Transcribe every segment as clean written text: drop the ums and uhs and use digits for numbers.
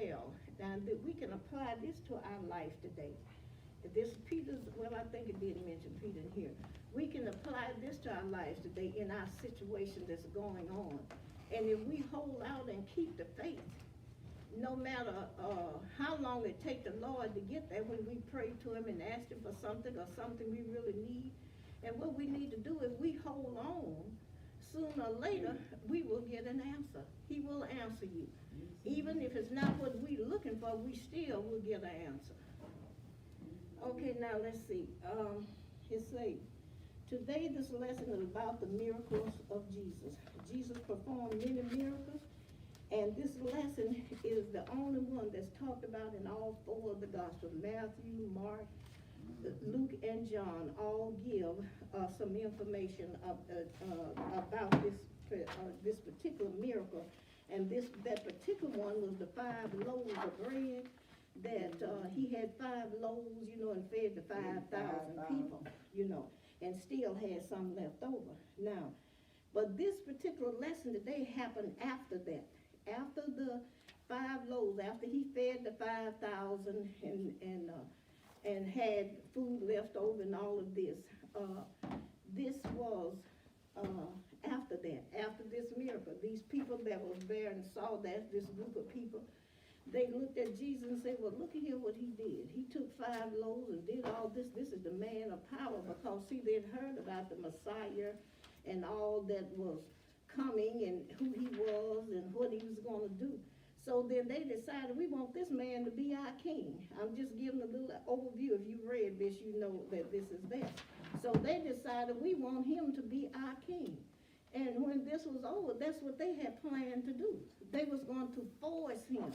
well. Now, that we can apply this to our life today. This Peter's, well, I think it did mention Peter in here. We can apply this to our lives today in our situation that's going on. And if we hold out and keep the faith, no matter how long it takes the Lord to get there, when we pray to him and ask him for something or something we really need, and what we need to do is we hold on, sooner or later we will get an answer. He will answer you. Even if it's not what we're looking for, we still will get an answer. Okay, now let's see. It says, today this lesson is about the miracles of Jesus. Jesus performed many miracles, and this lesson is the only one that's talked about in all four of the Gospels. Matthew, Mark, Luke, and John all give some information about this particular miracle. And that particular one was the 5 loaves of bread that he had 5 loaves, and fed the 5,000 people, and still had some left over. Now, but this particular lesson today happened after that. After the 5 loaves, after he fed the 5,000 and had food left over and all of this, this was after that, after this miracle. These people that was there and saw that, this group of people, they looked at Jesus and said, well, look at here what he did. He took 5 loaves and did all this. This is the man of power, because, see, they'd heard about the Messiah and all that was coming and who he was and what he was going to do. So then they decided, we want this man to be our king. I'm just giving a little overview. If you read this, you know that this is that. So they decided, we want him to be our king. And when this was over, that's what they had planned to do. They was going to force him.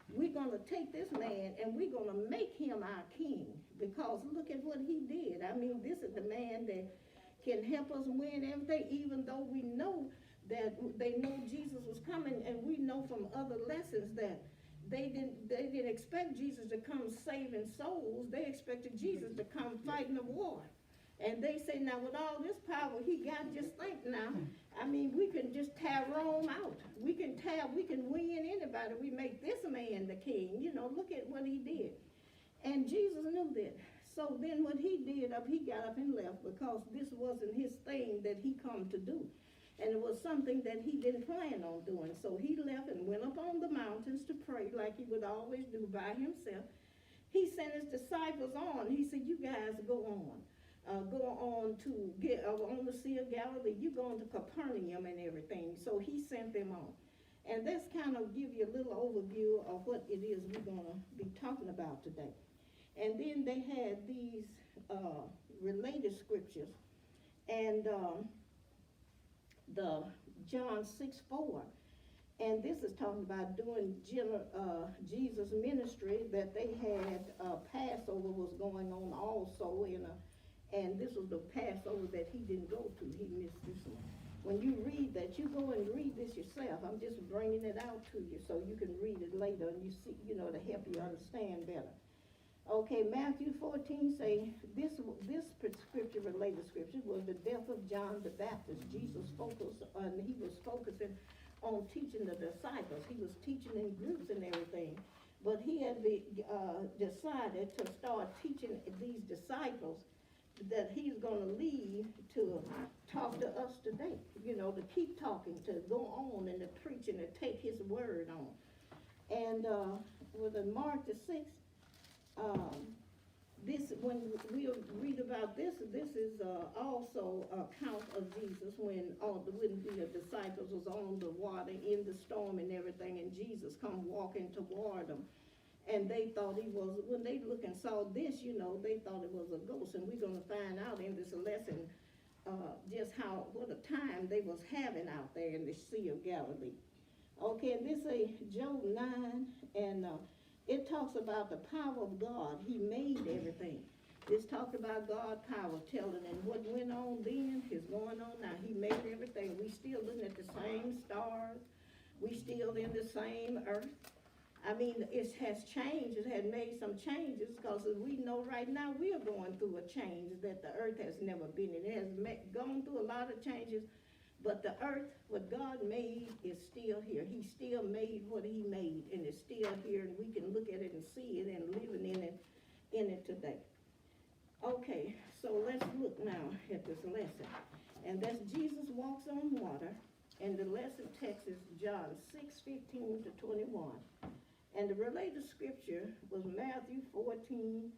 We're going to take this man and we're going to make him our king, because look at what he did. I mean, this is the man that can help us win everything, even though we know that they know Jesus was coming, and we know from other lessons that they didn't expect Jesus to come saving souls. They expected Jesus to come fighting a war. And they say, now with all this power he got, just think now, I mean, we can just tear Rome out. We can win anybody. We make this man the king. Look at what he did. And Jesus knew that. So then what he did, he got up and left, because this wasn't his thing that he come to do. And it was something that he didn't plan on doing. So he left and went up on the mountains to pray, like he would always do by himself. He sent his disciples on. He said, you guys go on. Go on to get on the Sea of Galilee. You go on to Capernaum and everything. So he sent them on. And that's kind of give you a little overview of what it is we're going to be talking about today. And then they had these related scriptures. And the John 6:4. And this is talking about doing Jesus' ministry, that they had Passover was going on also and this was the Passover that he didn't go to. He missed this one. When you read that, you go and read this yourself. I'm just bringing it out to you so you can read it later and you see, to help you understand better. Okay, Matthew 14 say, this scripture, related scripture, was the death of John the Baptist. Jesus focused on, he was focusing on teaching the disciples. He was teaching in groups and everything. But he had decided to start teaching these disciples that he's going to leave to talk to us today, to keep talking, to go on and to preach and to take his word on. And with Mark the 6th, this, when we read about this is also a account of Jesus when the disciples was on the water in the storm and everything, and Jesus come walking toward them. And they thought he was, when they look and saw this, they thought it was a ghost. And we're going to find out in this lesson just what a time they was having out there in the Sea of Galilee. Okay, and this is Job 9, and it talks about the power of God. He made everything. This talked about God's power, telling, and what went on then is going on now. He made everything. We still looking at the same stars. We still in the same earth. I mean, it has changed. It has made some changes, because as we know right now, we are going through a change that the earth has never been in. It has gone through a lot of changes But the earth, what God made, is still here. He still made what he made, and it's still here, and we can look at it and see it and living in it today. Okay, so let's look now at this lesson. And that's Jesus walks on water, and the lesson text is John 6:15 to 21. And the related scripture was Matthew 14,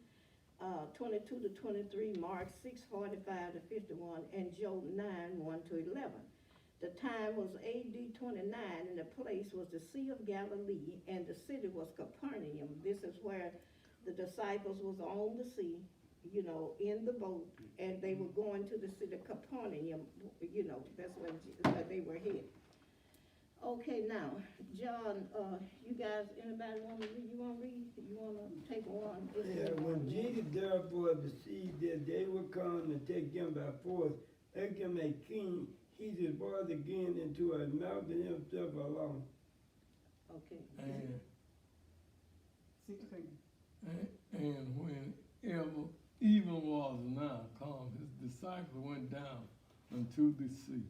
22 to 23, Mark 6:45 to 51, and Job 9, 1 to 11. The time was AD 29, and the place was the Sea of Galilee, and the city was Capernaum. This is where the disciples was on the sea, in the boat, and they were going to the city of Capernaum, that's where they were headed. Okay, now, John, you guys, anybody want to read? You want to read? You want to take one? Yeah, when Jesus therefore perceived that they would come and take him by force, make him a king, he departed again into a mountain himself alone. Okay. And 16. and whenever even was now come, his disciples went down unto the sea.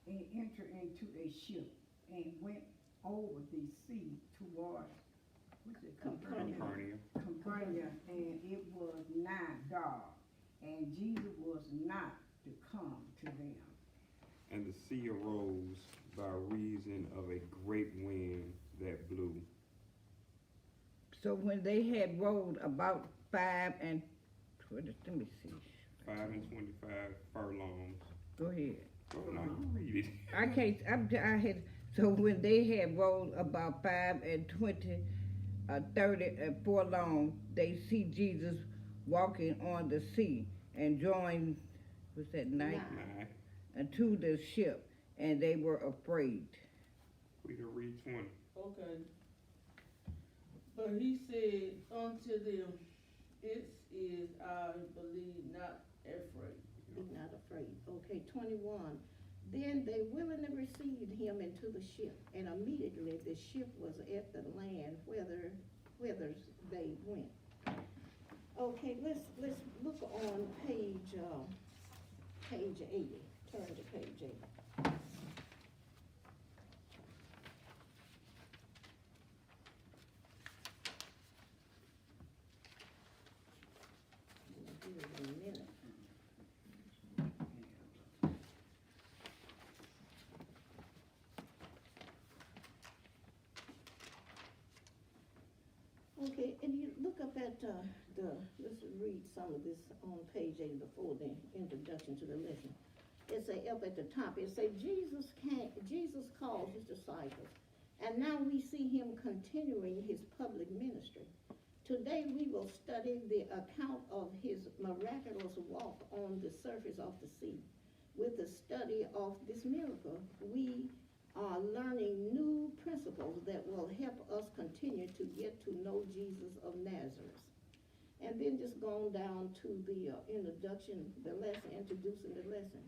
And entered into a ship and went over the sea toward Capernaum. Capernaum, and it was nigh dark, and Jesus was not to come to them. And the sea arose by reason of a great wind that blew. So when they had rowed about 5 and 20, let me see. 5 and 25 furlongs. Go ahead. Oh, no, you read it. I can't, I had, so when they had rowed about 5 and 20, 30 and furlong, they see Jesus walking on the sea and drawing, was that night? Nine. Unto the ship, and they were afraid. We can read 20. Okay. But he said unto them, it is, I believe, not afraid. Be not afraid. Okay, 21. Then they willingly received him into the ship, and immediately the ship was at the land whither they went. Okay, let's look on page 80. Turn to page 80. We'll do it in a minute. Okay, and you look up at let's read some of this on page 80 before the introduction to the lesson. It say up at the top, it say Jesus calls his disciples, and now we see him continuing his public ministry. Today we will study the account of his miraculous walk on the surface of the sea. With the study of this miracle, we are learning new principles that will help us continue to get to know Jesus of Nazareth. And then just going down to the introduction, the lesson, introducing the lesson.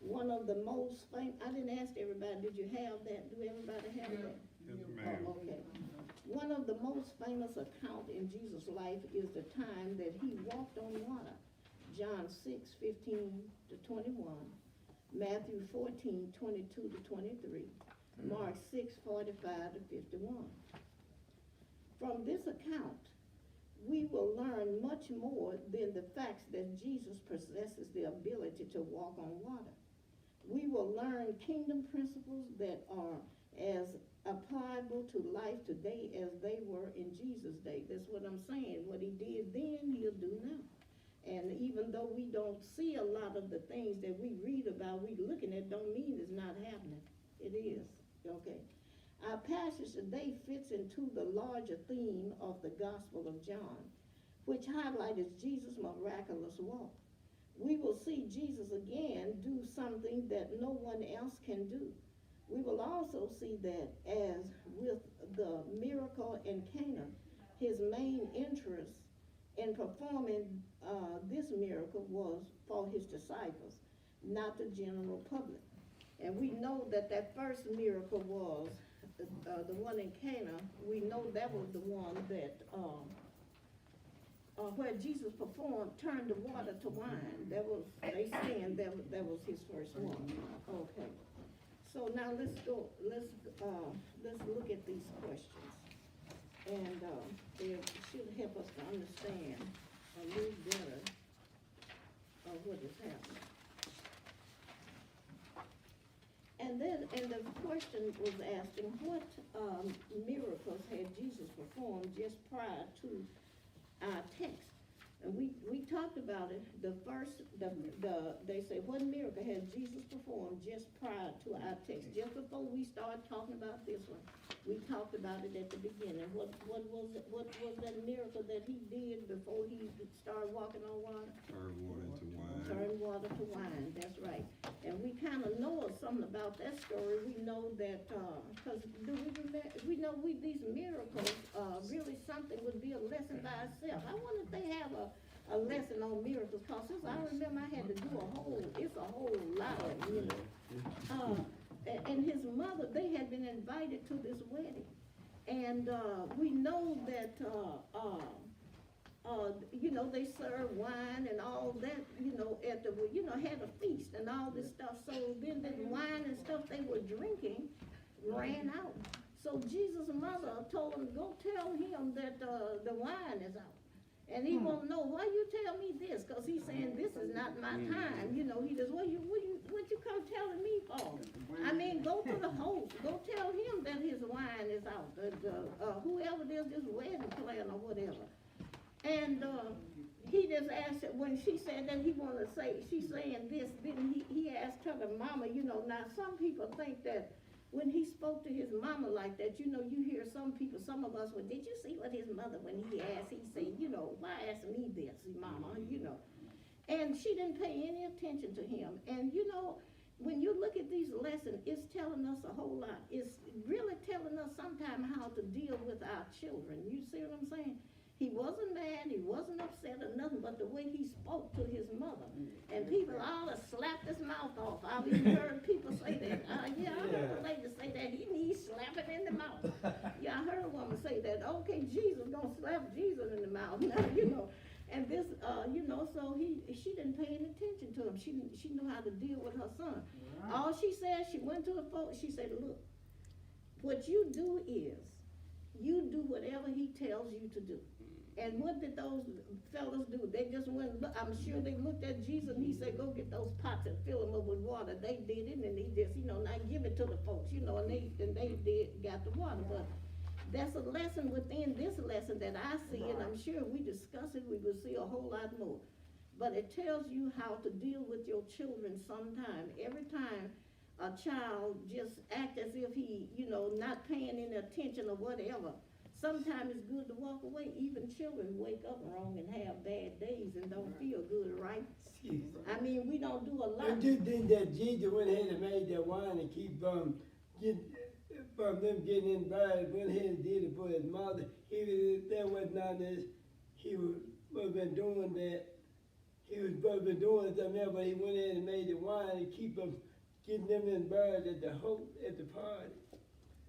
One of the most famous, I didn't ask everybody, did you have that? Do everybody have that? Yes, ma'am. Oh, okay. One of the most famous account in Jesus' life is the time that he walked on water. John 6:15 to 21. Matthew 14:22 to 23, Mark 6:45 to 51. From this account, we will learn much more than the facts that Jesus possesses the ability to walk on water. We will learn kingdom principles that are as applicable to life today as they were in Jesus' day. That's what I'm saying. What he did then, he'll do now. And even though we don't see a lot of the things that we read about, we looking at, don't mean it's not happening. It is, okay? Our passage today fits into the larger theme of the Gospel of John, which highlights Jesus' miraculous walk. We will see Jesus again do something that no one else can do. We will also see that, as with the miracle in Cana, his main interest in performing this miracle was for his disciples, not the general public. And we know that that first miracle was the one in Cana. We know that was the one that where Jesus performed, turned the water to wine. That was, they saying that was his first one. Okay. So now let's look at these questions. And, they should help us to understand a little better what is happening. And the question was asking, what miracles had Jesus performed just prior to our text? And we talked about it. The first, they say, what miracle had Jesus performed just prior to our text? Just before we started talking about this one, we talked about it at the beginning. What was that miracle that he did before he started walking on water? Turn water into wine. Turn water to wine, that's right. And we kind of know something about that story. We know that, because we know these miracles, really something would be a lesson by itself. I wonder if they have a lesson on miracles, because I remember I had to do it's a whole lot of it, you know. And his mother, they had been invited to this wedding. And we know that, you know, they served wine and all that, you know, at the, you know, had a feast and all this stuff. So then the wine and stuff they were drinking ran out. So Jesus' mother told him, go tell him that the wine is out. And he won't know, why you tell me this? Because he's saying, this is not my time. You know, he says, what you come telling me for? I mean, go to the host. Go tell him that his wine is out. Whoever it is, this wedding plan or whatever. And he just asked her, when she said that he wanted to say, she's saying this, then he asked her, the mama, you know, now some people think that when he spoke to his mama like that, you know, you hear some people, some of us, well, did you see what his mother, when he asked, he said, you know, why ask me this, mama, you know. And she didn't pay any attention to him. And, you know, when you look at these lessons, it's telling us a whole lot. It's really telling us sometimes how to deal with our children. You see what I'm saying? He wasn't mad, he wasn't upset or nothing, but the way he spoke to his mother. And people all have slapped his mouth off. I've even heard people say that. Yeah, I heard a lady say that. He needs slapping in the mouth. Yeah, I heard a woman say that. Okay, Jesus gonna slap Jesus in the mouth. Now, you know. And this, you know, so she didn't pay any attention to him. She knew how to deal with her son. Right. All she said, she went to the folks, she said, look, what you do is, you do whatever he tells you to do. And what did those fellas do? They just went, I'm sure they looked at Jesus and he said, go get those pots and fill them up with water. They did it and he just, you know, now give it to the folks, you know, and they got the water. But that's a lesson within this lesson that I see, and I'm sure if we discuss it, we will see a whole lot more. But it tells you how to deal with your children sometime. Every time a child just act as if he, you know, not paying any attention or whatever, sometimes it's good to walk away. Even children wake up wrong and have bad days and don't feel good, right? I mean, we don't do a lot. I just think that Jesus went ahead and made that wine and keep from them getting invited, went ahead and did it for his mother. There was not this, he was been doing that. He was supposed to be doing something else, but he went ahead and made the wine and keep them, getting them invited at the party.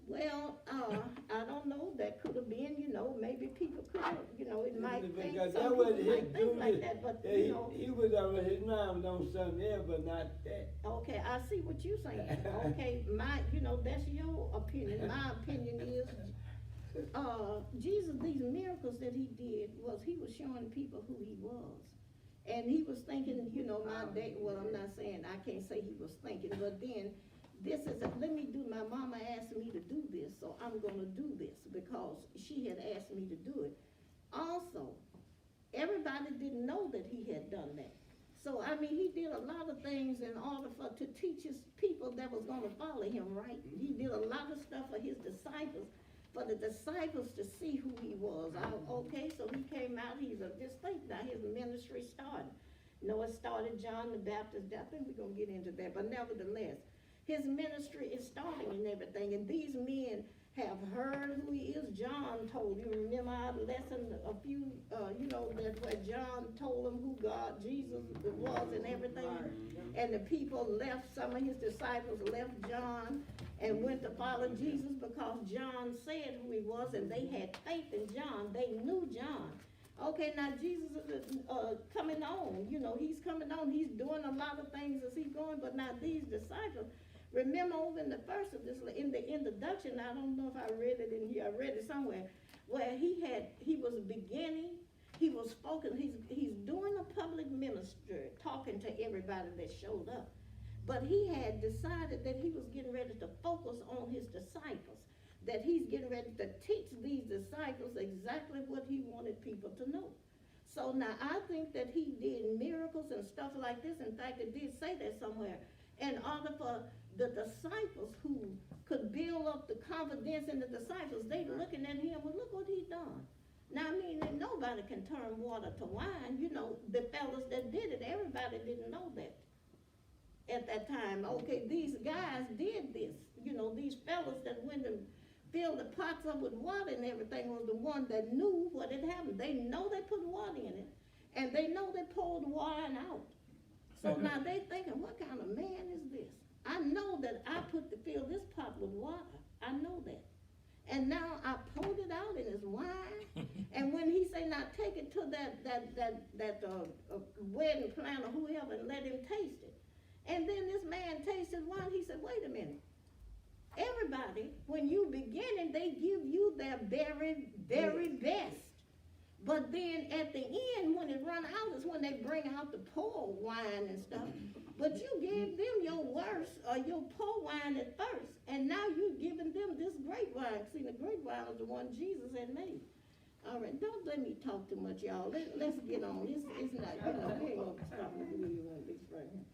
Well, I don't know, that could have been, you know, maybe people could have, you know, it might think, Because some that people was might think like that, but, yeah, you know. He was his mind was on something else, but not that. Okay, I see what you're saying. Okay, you know, that's your opinion. My opinion is, Jesus, these miracles that he did he was showing people who he was. And he was thinking, you know, well, I'm not saying, I can't say he was thinking, but then, my mama asked me to do this, so I'm gonna do this, because she had asked me to do it. Also, everybody didn't know that he had done that. So, I mean, he did a lot of things in order to teach his people that was gonna follow him, right? He did a lot of stuff for his disciples, for the disciples to see who he was. Okay, so he came out, just think now, his ministry started. You know, it started John the Baptist. I think we're gonna get into that, but nevertheless, his ministry is starting and everything, and these men have heard who he is. John told you, remember our lesson a few, you know, that where John told them who Jesus was and everything, and the people left, some of his disciples left John and went to follow Jesus because John said who he was, and they had faith in John. They knew John. Okay, now Jesus is coming on, you know, he's coming on, he's doing a lot of things as he's going, but now these disciples, remember over in the first of this, in the introduction, I don't know if I read it in here, I read it somewhere, where he was beginning, he was spoken, he's doing a public ministry, talking to everybody that showed up. But he had decided that he was getting ready to focus on his disciples, that he's getting ready to teach these disciples exactly what he wanted people to know. So now I think that he did miracles and stuff like this. In fact, it did say that somewhere. In order for the disciples who could build up the confidence in the disciples, they looking at him, well, look what he done. Now, I mean, and nobody can turn water to wine. You know, the fellas that did it, everybody didn't know that at that time. Okay, these guys did this. You know, these fellas that went and filled the pots up with water and everything was the one that knew what had happened. They know they put water in it, and they know they poured wine out. So now they thinking, what kind of man is this? I know that I fill this pot with water. I know that. And now I poured it out in his wine. And when he say, now take it to that wedding planner, whoever, and let him taste it. And then this man tasted wine. He said, wait a minute. Everybody, when you beginning, they give you their very, very best. But then at the end, when it run out, is when they bring out the poor wine and stuff. But you gave them your worst or your poor wine at first. And now you're giving them this great wine. See, the great wine was the one Jesus had made. All right, don't let me talk too much, y'all. Let's get on. It's not, you know, we ain't gonna stop and do you on this right here.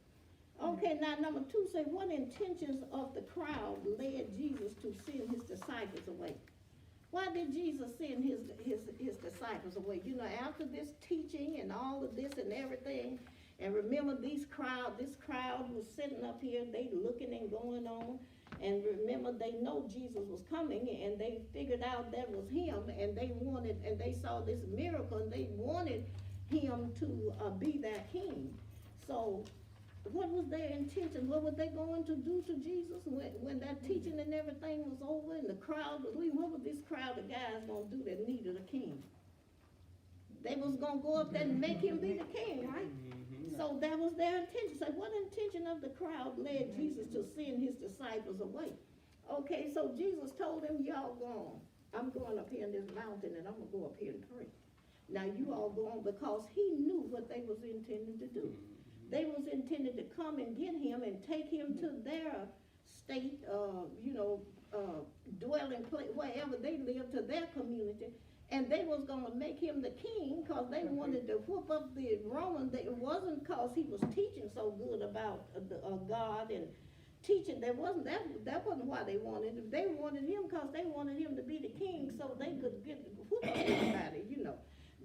Okay, now number 2 say, what intentions of the crowd led Jesus to send his disciples away? Why did Jesus send his disciples away? You know, after this teaching and all of this and everything, and remember this crowd was sitting up here, they looking and going on, and remember they know Jesus was coming, and they figured out that was him, and they saw this miracle, and they wanted him to be their king. So what was their intention? What were they going to do to Jesus when that teaching and everything was over and the crowd was leaving? What was this crowd of guys going to do that needed a king? They was going to go up there and make him be the king, right? So that was their intention. So what intention of the crowd led Jesus to send his disciples away? Okay, so Jesus told them, y'all go on. I'm going up here in this mountain and I'm going to go up here and pray. Now you all go on, because he knew what they was intending to do. They was intended to come and get him and take him to their state, dwelling place, wherever they lived, to their community. And they was going to make him the king because they wanted to whoop up the Romans. It wasn't because he was teaching so good about God and teaching. That wasn't why they wanted him. They wanted him because they wanted him to be the king so they could whoop up everybody, you know.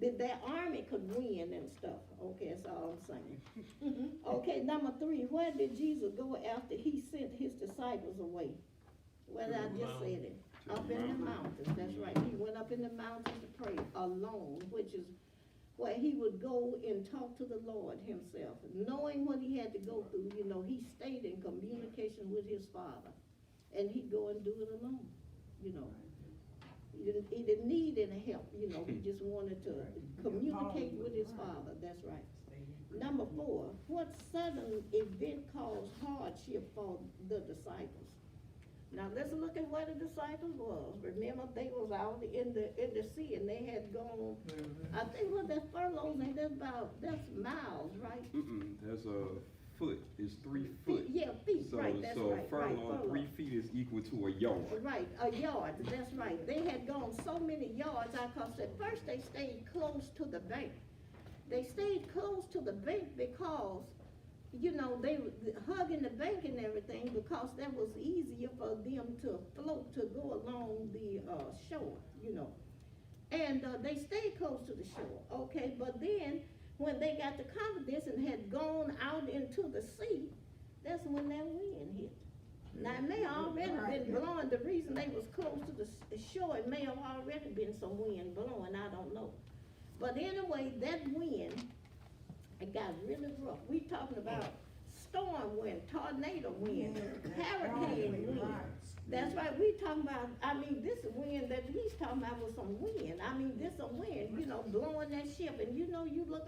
That their army could win and stuff. Okay, that's all I'm saying. Okay, number 3, where did Jesus go after he sent his disciples away? Well, I just said it. Up in the mountains, that's right. He went up in the mountains to pray alone, which is where he would go and talk to the Lord himself. Knowing what he had to go through, you know, he stayed in communication with his Father. And he'd go and do it alone, you know. He didn't need any help, you know. He just wanted to communicate with his Father, that's right. Number 4, what sudden event caused hardship for the disciples? Now let's look at where the disciples was. Remember, they was out in the sea, and they had gone. I think what that furlongs, and that's miles, right? That's a foot. It's 3 feet. Yeah, feet. Right. That's right. Furlong, right, 3 feet is equal to a yard. Right, a yard. That's right. They had gone so many yards. Because at first they stayed close to the bank. They stayed close to the bank because, you know, they were hugging the bank and everything because that was easier for them to float, to go along the shore, you know. And they stayed close to the shore, okay? But then when they got the confidence and had gone out into the sea, that's when that wind hit. Now, it may already been blowing. The reason they was close to the shore, it may have already been some wind blowing, I don't know. But anyway, that wind, it got really rough. We talking about storm wind, tornado wind, Yeah, hurricane that's wind. right. That's right, we talking about, I mean, this wind that he's talking about was some wind. I mean, this some wind, you know, blowing that ship. And you know, you look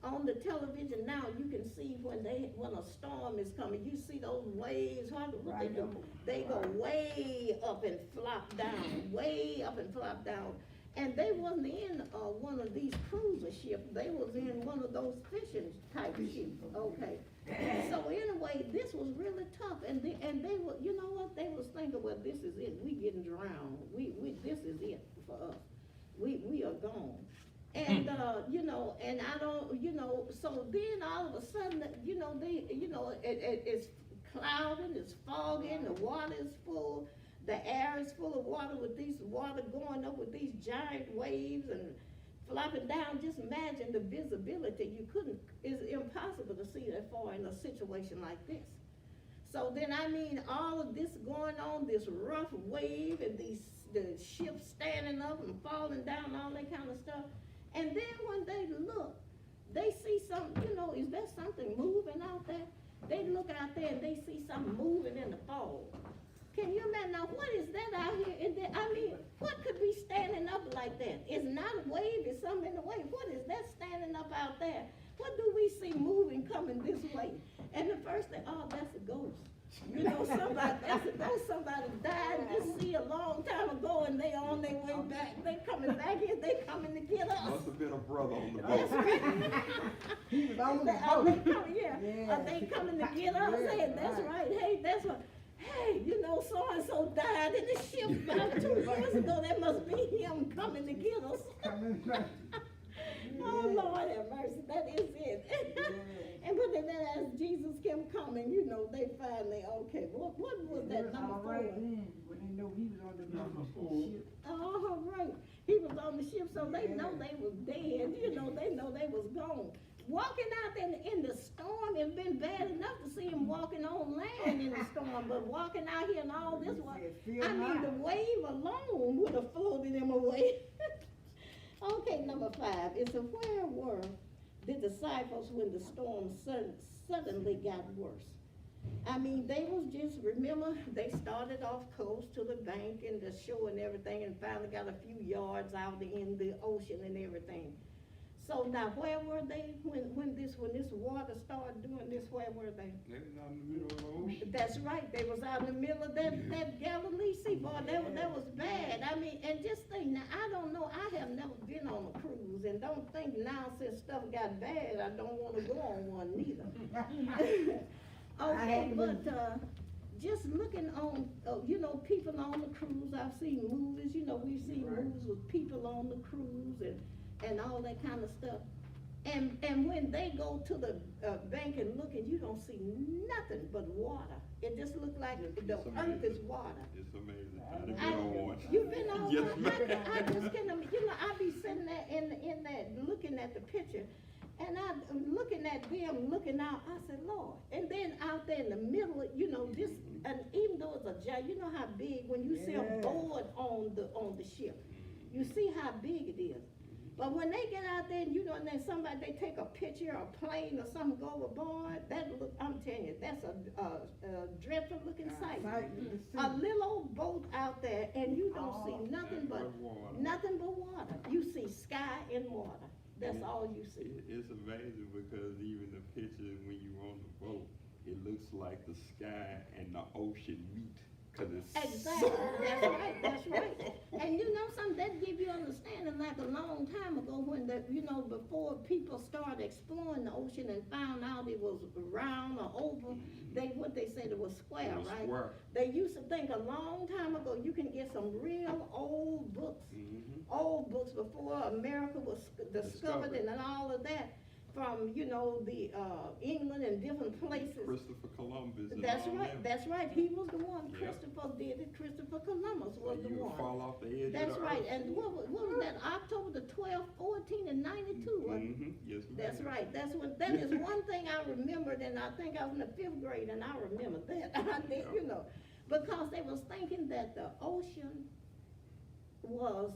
on the television now, you can see when a storm is coming, you see those waves, what they do? They go way up and flop down, way up and flop down. And they wasn't in one of these cruiser ships, they was in one of those fishing type ships, okay? So anyway, this was really tough, and they were, you know what, they was thinking, well, this is it, we getting drowned, this is it for us, we are gone. And, you know, and I don't, you know, so then all of a sudden, you know, it's clouding, it's fogging, the water is full, the air is full of water with these water going up with these giant waves and flopping down. Just imagine the visibility. It's impossible to see that far in a situation like this. So then, I mean, all of this going on, this rough wave and the ships standing up and falling down, all that kind of stuff. And then when they look, they see something, you know, is there something moving out there? They look out there and they see something moving in the fog. Can you imagine now, what is that out here? I mean, what could be standing up like that? It's not a wave, it's something in the way. What is that standing up out there? What do we see moving coming this way? And the first thing, oh, that's a ghost. You know, that's a ghost, somebody died in this sea a long time ago and they on their way back. They coming back here, they coming to get us. Must have been a brother on the That's boat. right. He was on the Are boat. they coming, yeah. Yeah. Are they coming to get us? Yeah, Hey, that's right. Hey, that's what. Hey, you know, so-and-so died in the ship about 2 years ago. That must be him coming to get us. Coming back. Oh, Lord have mercy. That is it. And but then as Jesus kept coming, you know, they finally, okay, what was that, number All 4? right then, when they know he was on the Number ship. Oh, right. He was on the ship, so they know they was dead. You know, they know they was gone. Walking out there in the storm, it's been bad enough to see him walking on land in the storm, but walking out here in all this water, I mean, the wave alone would have floated him away. Okay, number 5, it's a where were the disciples when the storm suddenly got worse? I mean, they was just, remember, they started off close to the bank and the shore and everything, and finally got a few yards out in the ocean and everything. So now, where were they when this water started doing this? Where were they? They was out in the middle of the ocean. That's right. They was out in the middle of that Galilee Sea, boy. That was bad. I mean, and just think now. I don't know. I have never been on a cruise, and don't think now since stuff got bad, I don't want to go on one neither. Okay, but just looking on, you know, people on the cruise. I've seen movies. You know, we've seen movies with people on the cruise and all that kind of stuff. And when they go to the bank and look, and you don't see nothing but water. It just looks like the earth is water. It's amazing. I've been on one. You've been on Yes, one. ma'am. I just can't, you know, I be sitting there in that, looking at the picture, and I'm looking at them, looking out, I said, Lord. And then out there in the middle, you know, this, and even though it's a giant, you know how big, when you see a board on the ship, you see how big it is. But when they get out there and you know, and then they take a picture, a plane or something go overboard, I'm telling you, that's a dreadful looking sight. A little old boat out there and you don't see nothing but water. You see sky and water. That's all you see. It's amazing because even the picture when you're on the boat, it looks like the sky and the ocean meet. Cause it's Exactly, that's right. And you know something, that give you understanding like a long time ago when before people started exploring the ocean and found out it was round or oval, they said it was square, It was right? square. They used to think a long time ago you can get some real old books, old books before America was discovered and all of that. From, you know, the England and different places. Christopher Columbus. And That's all right, them. that's right. He was the one. Yep. Christopher did it. Christopher Columbus was the You would one. fall off the edge That's of the right. earth. And what was that? October the 12th, 1492. Yes, ma'am. That's right. That is one thing I remembered, and I think I was in the 5th grade, and I remember that. I did, you know, because they was thinking that the ocean was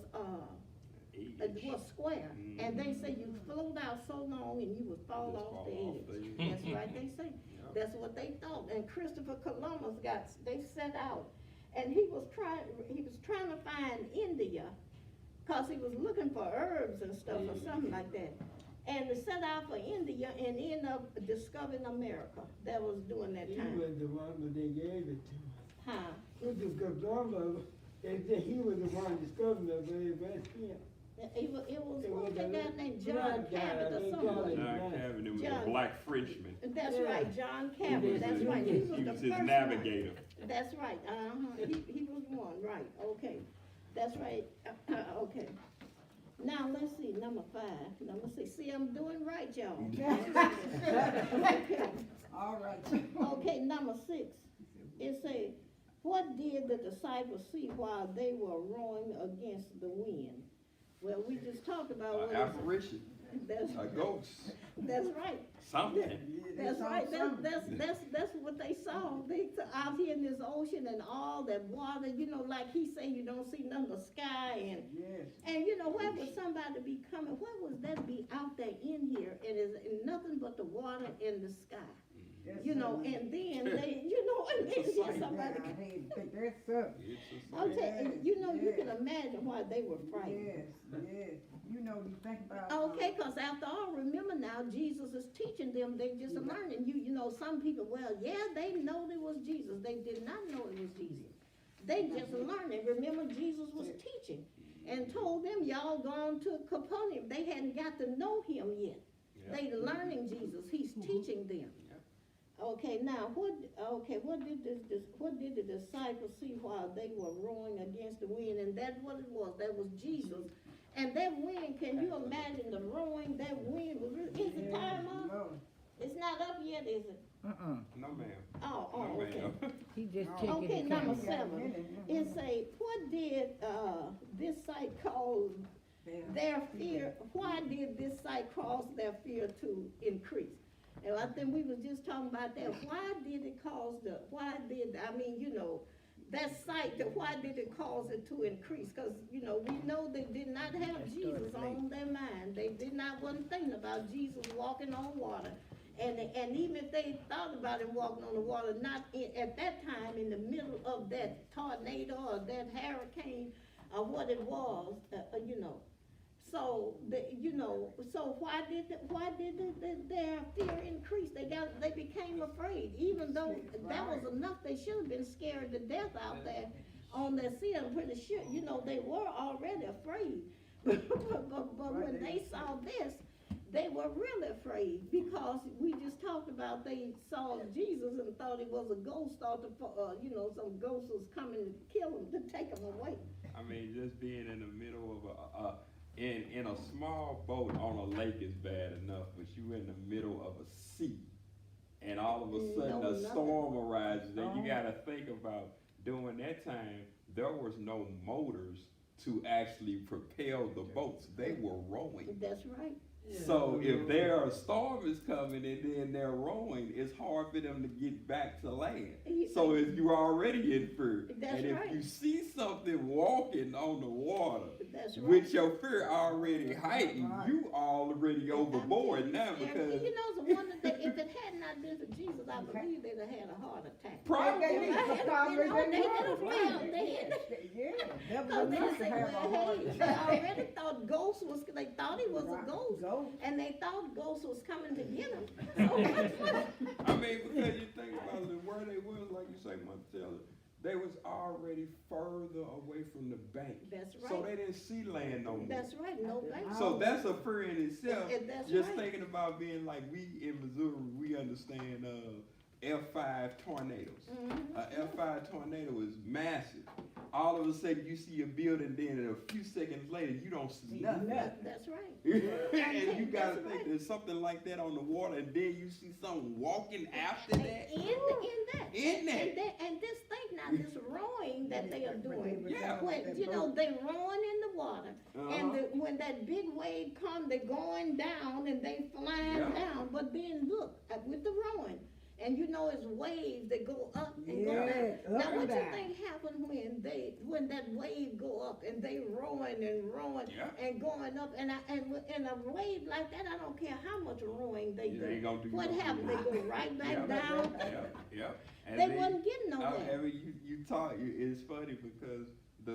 was square. And they say you float out so long and you would fall off the edge. That's right, they say. That's what they thought. And Christopher Columbus they set out, and he was trying to find India, cause he was looking for herbs and stuff or something like that. And they set out for India and ended up discovering America. That was during that He time. was the one that they gave it to. Huh? Christopher Columbus, they said he was the one discovering it, but it was him. It was It what was was that a guy named John black guy, Cabot or they something call like him that. John Cabot was John. a black Frenchman. That's Yeah. right, John Cabot, that's right. He was He the was his first one. navigator. That's right, he was one, right, okay, that's right, okay. Now, let's see, number 5, number 6, see, I'm doing right, y'all. Okay, All right. okay, number 6, it say, what did the disciples see while they were rowing against the wind? Well, we just talked about what Apparition, that's, a ghost, that's right. something. That's right, that's what they saw, out here in this ocean and all that water, you know, like he say, you don't see none of the sky, Yes. and you know, where would somebody be coming, where would that be out there in here, and it's nothing but the water and the sky, you know, and then they, you know, and then It's a here sight. somebody, I hate to pick that up. It's a I'll sight. tell you, you know, you Yes. can imagine why they were frightened. Yes, yes. You know, you think about. Okay, cause after all, remember now, Jesus is teaching them, they just learning. You know, some people, well, yeah, they know it was Jesus. They did not know it was Jesus. They just learning. Remember, Jesus was teaching and told them, y'all gone to Capernaum. They hadn't got to know him yet. Yeah. They learning Jesus. He's teaching them. Okay, now what did the disciples see while they were rowing against the wind? And that's what it was. That was Jesus. And that wind, can you imagine the rowing? That wind was really, is the time up? No. It's not up yet, is it? No, ma'am. Oh, No, okay. ma'am. He just Oh. taking Okay, it number coming. 7. It say, what did this sight cause their fear? Why did this sight cause their fear to increase? And I think we was just talking about that. Why did it cause that sight, why did it cause it to increase? Because, you know, we know they did not have Jesus on their mind. They did not wasn't thinking about Jesus walking on water. And even if they thought about him walking on the water, not at that time in the middle of that tornado or that hurricane or what it was, you know. So so why did their fear increase? They became afraid, even though that was enough. They should have been scared to death out there on that sea. I'm pretty sure, you know, they were already afraid. but when they saw this, they were really afraid, because we just talked about they saw Jesus and thought it was a ghost, thought some ghost was coming to kill him, to take him away. I mean, just being in the middle of in a small boat on a lake is bad enough, but you in the middle of a sea, and all of a sudden a storm arises, and you gotta think about, during that time, there was no motors to actually propel the boats. They were rowing. That's right. So if there a storm is coming and then they're rowing, it's hard for them to get back to land. So if you're already in fear, That's and if right. you see something walking on the water, That's right. with your fear already heightened, Right. you already overboard now, because You know, the wonder that if it had not been for Jesus, I believe they'd have had a heart attack. probably. If I had been on, they'd have fell dead. Yeah, that Cause was they enough to say, have a well, heart hey, they attack. already thought ghost was, they thought he was a Right. ghost. Ghost. And they thought ghost was coming to get him. So that's what, I mean, because you think about it, where they was, like you say, Monticello, they was already further away from the bank. That's So right. they didn't see land no more. That's right, no bank. So that's a fear in itself. And that's Just right. thinking about being like, we in Missouri, we understand F5 tornadoes. Mhm. A F5 tornado is massive. All of a sudden you see a building, then a few seconds later you don't see nothing. That's right. And you gotta That's think right. there's something like that on the water, and then you see someone walking after that. In that. In that. And this thing now, this rowing that they are doing. Yeah. When, you know, they rowing in the water, and Uh-huh. when that big wave come, they going down and they flying Yeah. down. But then look, with the rowing, and you know it's waves that go up and go Yeah, down. up Now and what you down. think happened when that wave go up and they rowing and rowing Yeah. and going up, and in a wave like that, I don't care how much rowing they You ain't do. gonna do What no happened? good. They go right back Yeah. down. Yeah. And They then- wasn't getting nowhere. I mean, you talk. It's funny because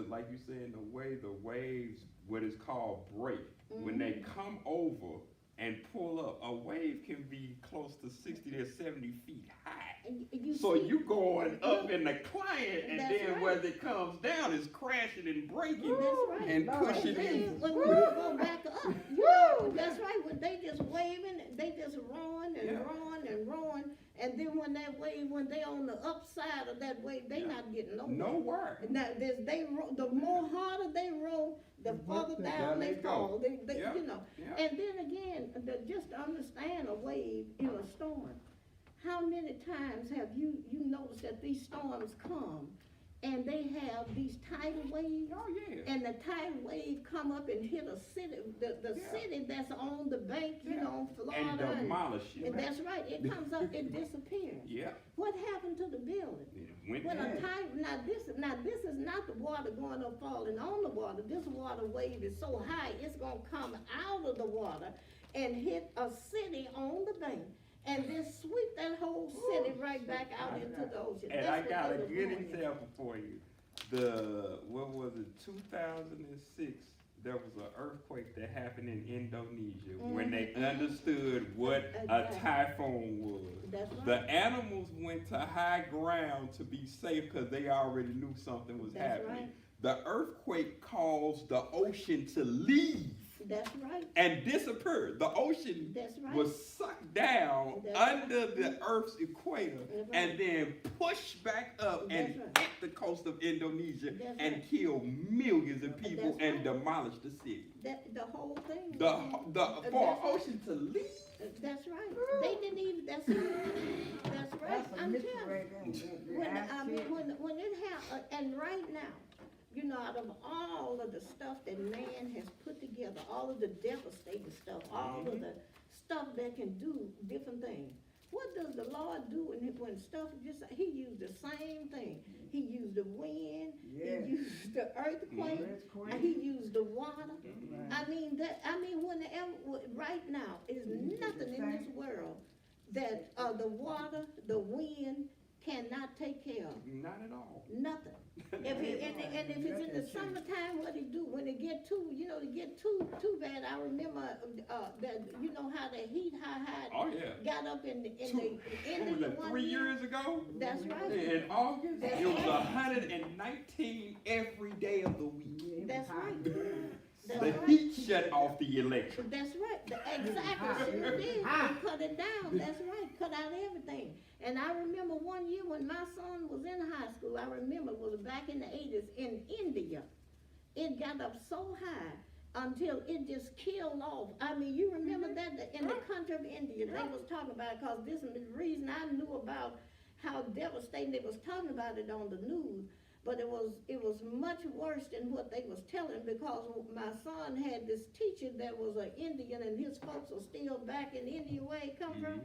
like you saying, the waves, what is called break, when they come over and pull up, a wave can be close to 60 to 70 feet high. And you So see- you going up in the client, and That's then right. as it comes down, it's crashing and breaking That's right. and Lord. pushing And then in. when we go back up, you know, that's right, when they just waving, they just rowing and Yeah. rowing and rowing, and then when that wave, when they on the upside of that wave, they Yeah. not getting nowhere. Nowhere. Now, the more harder they row, the further down they they go. fall, Yeah. you know. Yeah. And then again, just to understand a wave in a storm, how many times have you noticed that these storms come, and they have these tidal waves? Oh yeah. And the tidal wave come up and hit a city, the Yeah. city that's on the bank, you Yeah. know, And Florida. demolish it. And that's right, it comes up, it disappears. Yeah. What happened to the building? It went When down. a tide, now this is not the water going up falling on the water. This water wave is so high, it's gonna come out of the water and hit a city on the bank, and then sweep that whole city right back out into the ocean. And That's I what got they a was good doing. example for you. What was it, 2006, there was an earthquake that happened in Indonesia when they understood what a Exactly. typhoon was. That's right. The animals went to high ground to be safe because they already knew something was That's happening. right. The earthquake caused the ocean to leave That's right, and disappear. The ocean that's right. was sucked down That's under the Earth's equator That's and right. then pushed back up and That's right. hit the coast of Indonesia That's and right. killed millions of people That's and right. demolished the city. The whole thing. The That's for right. an ocean to leave. That's right. They didn't even, that's right. That's right. That's a I'm mystery telling right there. you. When it happened, and right now, you know, out of all of the stuff that man has put together, all of the devastating stuff, all of the stuff that can do different things, what does the Lord do when stuff just, he used the same thing. He used the wind, Yes. he used the earthquake, Earthquake. and he used the water. Right. I mean, right now, is nothing in this world that, the water, the wind cannot take care of. Not at all. Nothing. And if it's in the summertime, what it do, when it get too, to get too bad, I remember, that, you know how the heat high Oh yeah. got up in the end What of was the that, one 3 year. years ago? That's right. In August, That's it was right. 119 every day of the week. That's right. That's The right. heat shut off the electric. That's right, exactly, sure did, they cut it down, that's right, cut out everything. And I remember one year when my son was in high school, I remember it was back in the 80s in India. It got up so high until it just killed off. I mean, you remember that in the country of India, they was talking about it, cause this is the reason I knew about how devastating they was talking about it on the news. But it was much worse than what they was telling, because my son had this teacher that was an Indian, and his folks are still back in India where he come from,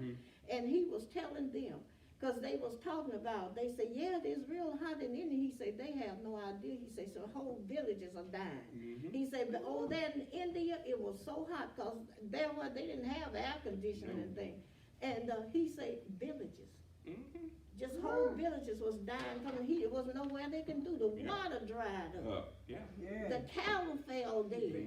and he was telling them, cause they was talking about, they say, yeah, it is real hot in India. He said, they have no idea. He said, so whole villages are dying. He said, but over there in India, it was so hot, cause they didn't have air conditioning and thing. And he said, villages. Just whole villages was dying from the heat. It wasn't nowhere they can do. The water dried up. Yeah. Yeah. The cattle fell dead.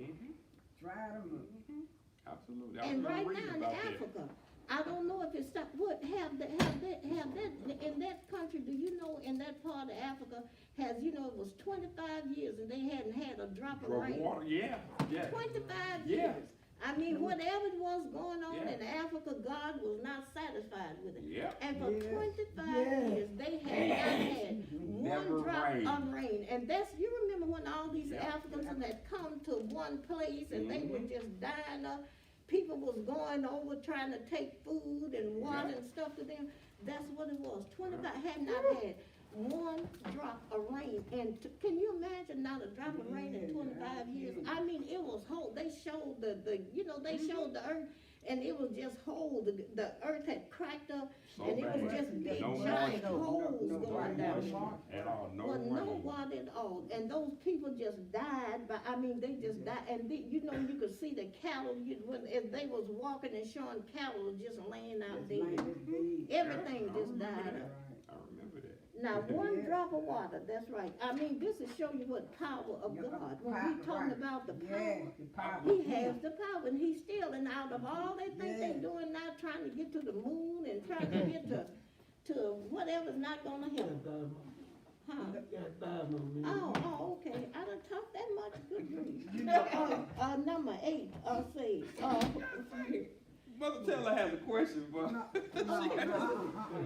Dry them up. Absolutely. I was And gonna right read now in about that. Africa, I don't know if it's stopped. What have that in that country? Do you know in that part of Africa has, it was 25 years and they hadn't had a drop of Drop rain. water, yeah. 25 Yeah. years. I mean, whatever was going on Yeah. in Africa, God was not satisfied with it. Yeah. And for Yes. 25 Yes. years, they had not had Never one drop rained. of rain. And you remember when all these Yeah. Africans had come to one place and they were Mhm. just dying up. People was going over trying to take food and water Yeah. and stuff to them. That's what it was. 25 had not had. one drop of rain, and can you imagine not a drop of rain in 25 years? I mean, it was whole. They showed they showed the earth, and it was just whole. The earth had cracked up, So and it was bad. just big No giant moisture. holes No going down moisture. there. At all, no Well, no rain. water at all, and those people just died. But I mean, they just died, and you could see the cattle. As they was walking and showing cattle just laying out dead. Everything just died up. I remember that. Now, one Yeah. drop of water, that's right. I mean, this is show you what power of God. When we talking about the power, Yeah, the power. he has the power, and he's still, and out of all they think Yeah. they're doing now, trying to get to the moon and trying to get to whatever's not gonna help. Huh? Got 5 more minutes. Oh, okay. I done talked that much. Good grief. Number 8, say, Mother Taylor has a question, but no, go ahead. That's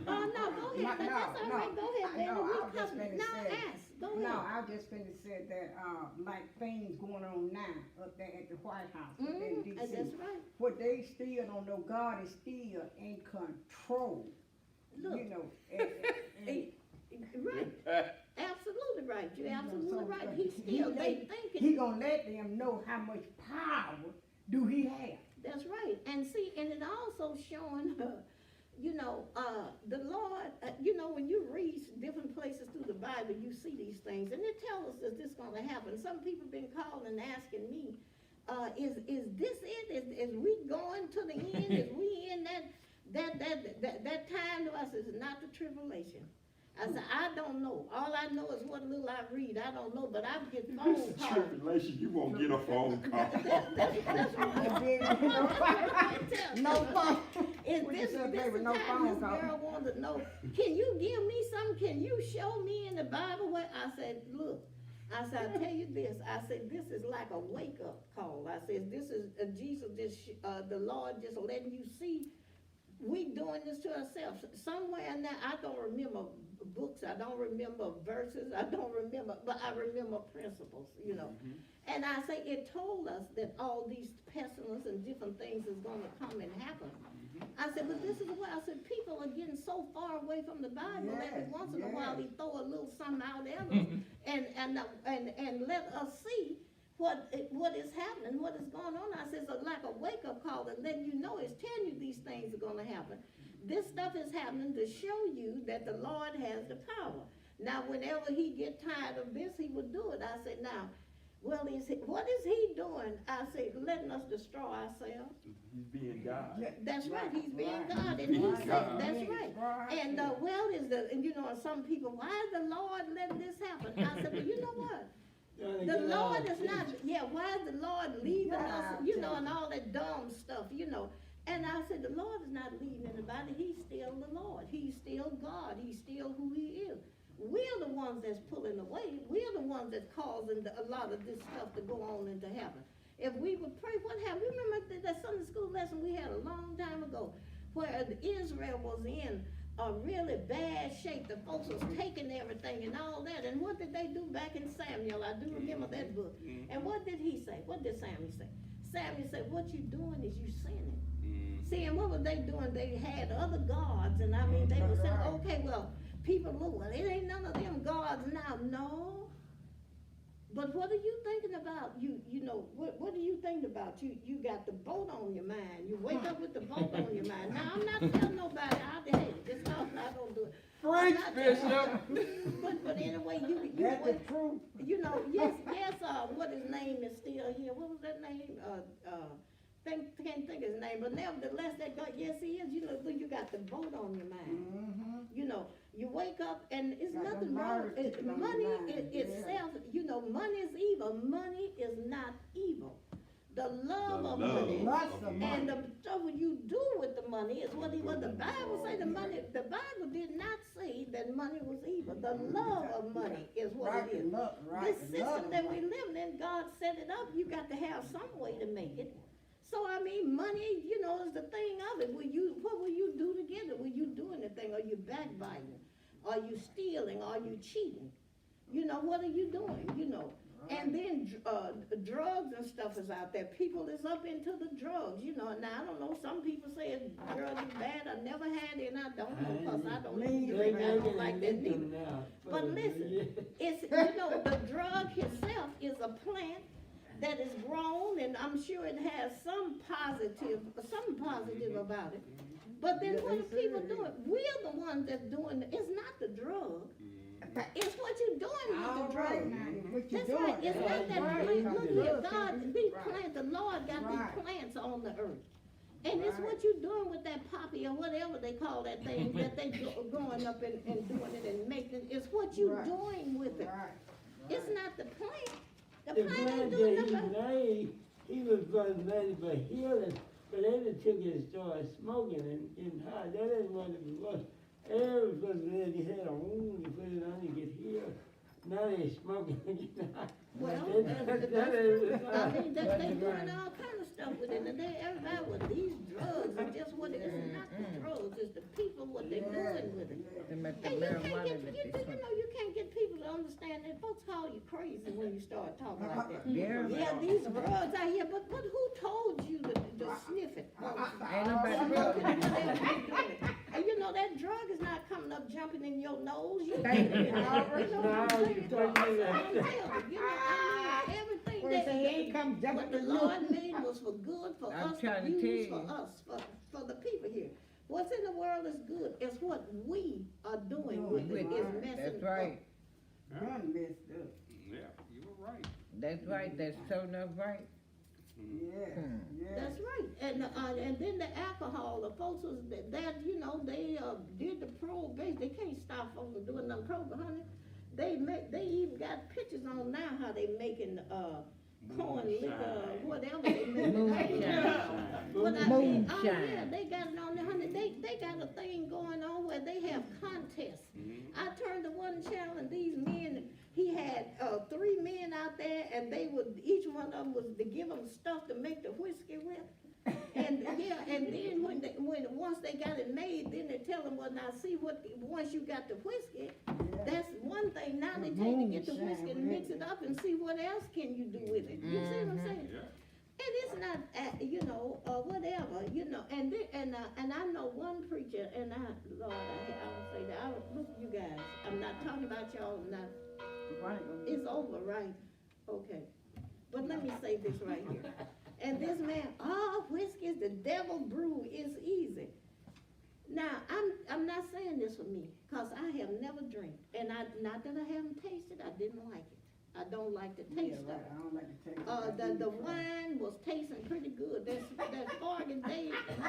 all right. Go ahead, baby. No, I was We just coming. finna Now say- ask. Go No, ahead. I just finna say that, like things going on now up there at the White House, up there in Mm-hmm. DC. That's right. What they still don't know, God is still in control, Look. you know. Right. Absolutely right. You're absolutely So, right. but He's still, they He thinking, gonna let them know how much power do he have. that's right. And see, and it also showing, the Lord, when you read different places through the Bible, you see these things, and it tells us that this gonna happen. Some people been calling and asking me, is this it? Is we going to the end? Is we in that time? I said, it's not the tribulation. I said, I don't know. All I know is what little I read. I don't know, but I get phone calls. tribulation, you won't get a phone call. That's right. No phone. Is What you this said, the baby, no time phone this call. girl wants to know, can you give me something? Can you show me in the Bible where? I said, look, I said, I tell you this. I said, this is like a wake-up call. I said, this is Jesus, the Lord just letting you see we doing this to ourselves. Somewhere in there, I don't remember books, I don't remember verses, I don't remember, but I remember principles, And I say, it told us that all these pestilence and different things is gonna come and happen. I said, but this is why I said, people are getting so far away from the Bible, every Yes, once in a while, yes. he throw a little something out at us, and let us see what is happening, what is going on. I said, so like a wake-up call, and letting you know, it's telling you these things are gonna happen. This stuff is happening to show you that the Lord has the power. Now, whenever he get tired of this, he would do it. I said, now, what is he doing? I said, letting us destroy ourselves. He's being God. That's right, he's being Right. God, and he Right. said, God. that's right. And and some people, why is the Lord letting this happen? I said, well, you know what? The Lord is not, why is the Lord leaving us, and all that dumb stuff, And I said, the Lord is not leaving anybody, he's still the Lord, he's still God, he's still who he is. We're the ones that's pulling away, we're the ones that's causing a lot of this stuff to go on into heaven. If we would pray, what happened? Remember that Sunday school lesson we had a long time ago, where Israel was in a really bad shape. The folks was taking everything and all that. And what did they do back in Samuel? I do remember that book. And what did he say? What did Samuel say? Samuel said, what you doing is you sinning. See, and what were they doing? They had other gods, and they were saying, okay, well, people look, well, it ain't none of them gods now. No. But what are you thinking about? What are you thinking about? You got the boat on your mind. You wake up with the boat on your mind. Now, I'm not telling nobody out there, hey, this house not gonna do it. Preach, Bishop. But anyway, That's the truth. yes, what his name is still here. What was that name? Can't think of his name, but nevertheless, that God, yes, he is. You got the boat on your mind. You wake up and it's Got the nothing wrong. murder ticket on Money your mind, itself, money is evil. Money is not evil. The love of money. Lots of money. And the stuff you do with the money is what the Bible say. The Bible did not say that money was evil. The love of money is what Right, it is. right. This system that we live in, God set it up. You got to have some way to make it. So money, is the thing of it. What will you do to get it? Will you do anything? Are you backbiting? Are you stealing? Are you cheating? What are you doing? And then, drugs and stuff is out there. People is up into the drugs, you know. Now, I don't know, some people say drugs is bad. I never had it and I don't know, cause I don't Me drink. I don't like that neither. But listen, it's, you know, the drug itself is a plant that is grown, and I'm sure it has something positive about it. But then what are people doing? We're the ones that's doing it. It's not the drug. It's what you're doing with All the right, drug. now, what you That's doing? right, it's not that Right. plant, look here, Look, God, right. these plants, the Lord got Right. these plants on the earth. And it's Right. what you're doing with that poppy or whatever they call that thing, that they going up and doing it and making, it's what you're Right. doing with it. Right. It's Right. not the plant. The The plant man ain't that doing he nothing. made, he was going to for healing, but then they took it and started smoking and getting high. That ain't what it was. Everybody really had a wound, you put it on and get healed. Now they smoking and getting high. Well, That that's ain't true. right. I mean, they doing all kind of stuff with it, and they, everybody with these drugs, it's just what it is, it's not the drugs, it's the people, what they doing with it. They make the And you can't marijuana get, that you, they you smoke. know, you can't get people to understand that. Folks call you crazy when you start talking like that. Yeah. Yeah, these drugs out here, but who told you to sniff it? Ain't nobody Smoking doing it, whatever you doing it. And you know, that drug is not coming up jumping in your nose. You Thank know, you. you know what I'm Now saying? you talking I'm about telling you, I mean, everything Well, say that it come what jumping the to you. Lord made was for good for I'm us trying to to use tell for you. us, for the people here. What's in the world is good. It's what we are doing with it is messing That's up. right, Done messed up. Yeah, you were right. that's right, that's so enough right. Yeah, Hmm. yeah. That's right, and then the alcohol, the folks was, that, you know, they, did the prohibition, they can't stop folks from doing nothing prohibition, honey. They even got pictures on now how they making, corn liquor, whatever they make. Moonshine. But I mean, oh yeah, Moonshine. they got it on there, honey, they got a thing going on where they have contests. I turned to one channel and these men, he had, 3 men out there and they would, each one of them was to give them stuff to make the whiskey with. And yeah, and then once they got it made, then they tell them, well, now see once you got the whiskey, that's one thing. Now they take to get the whiskey and mix it up and see what else can you do with it. You see what I'm saying? Yeah. And it's not, you know, whatever, you know, and I know one preacher, and Lord, I don't say that, look, you guys, I'm not talking about y'all, I'm not, Right. it's over, right? Okay, but let me say this right here, and this man, whiskey's the devil brew, is easy. Now, I'm not saying this for me, cause I have never drank, and not that I haven't tasted, I didn't like it. I don't like the Yeah, taste of right, it. I don't like to take The wine was tasting pretty good. That Morgan David. Wait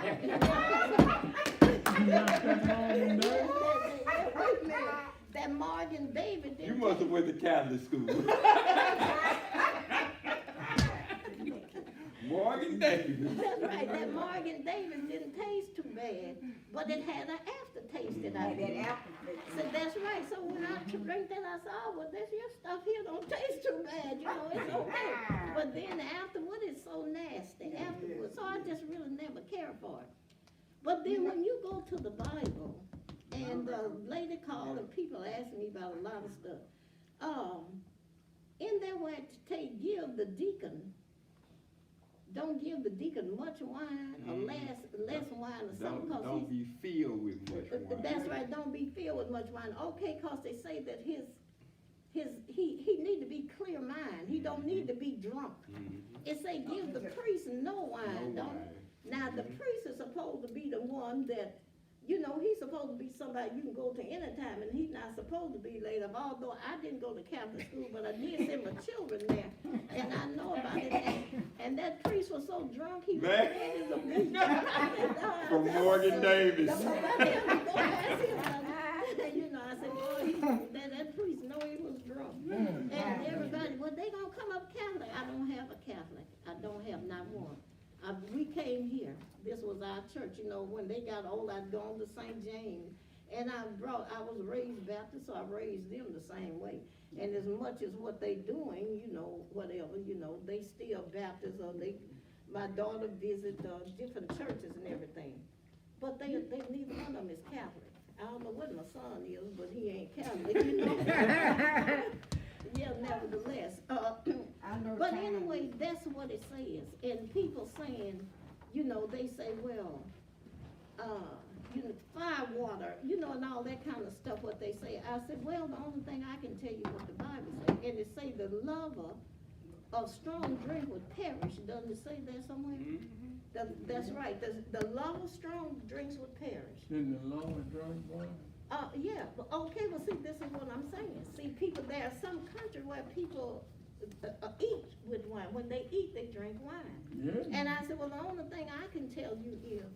a minute. That Morgan David You didn't. must have went to Catholic school. Morgan Davis. That's right. That Morgan Davis didn't taste too bad, but it had an aftertaste that I that did. apple. So that's right. So when I drank that, I said, oh, well, this your stuff here don't taste too bad. You know, it's okay. But then afterward, it's so nasty afterwards. So I just really never cared for it. But then when you go to the Bible, and the lady called and people asked me about a lot of stuff. In there where to give the deacon, don't give the deacon much wine or less wine or something. 'Cause Don't be filled with much wine. that's right, don't be filled with much wine. Okay, 'cause they say that he need to be clear mind. He don't need to be drunk. It say give the priest no wine, No don't it? wine. Now, the priest is supposed to be the one that, you know, he's supposed to be somebody you can go to anytime, and he's not supposed to be laid up. Although I didn't go to Catholic school, but I did send my children there, and I know about it. And that priest was so drunk, he was Man. ready to be. From Morgan Davis. You know, I said, boy, that priest know he was drunk. And everybody, well, they gonna come up Catholic. I don't have a Catholic. I don't have not one. We came here. This was our church. You know, when they got old, I'd gone to St. James. And I was raised Baptist, so I raised them the same way. And as much as what they doing, you know, whatever, you know, they still Baptist, or my daughter visit different churches and everything. But they neither one of them is Catholic. I don't know what my son is, but he ain't Catholic, you know. Yeah, nevertheless, I know but time- anyway, that's what it says, and people saying, you know, they say, well, you know, fire water, you know, and all that kind of stuff, what they say. I said, well, the only thing I can tell you what the Bible says, and it say the lover of strong drink would perish, doesn't it say that somewhere? That's right, the love of strong drinks would perish. Didn't the Lord drink wine? Yeah, but okay, well, see, this is what I'm saying. See, people, there are some countries where people eat with wine. When they eat, they drink wine. Yeah. And I said, well, the only thing I can tell you is,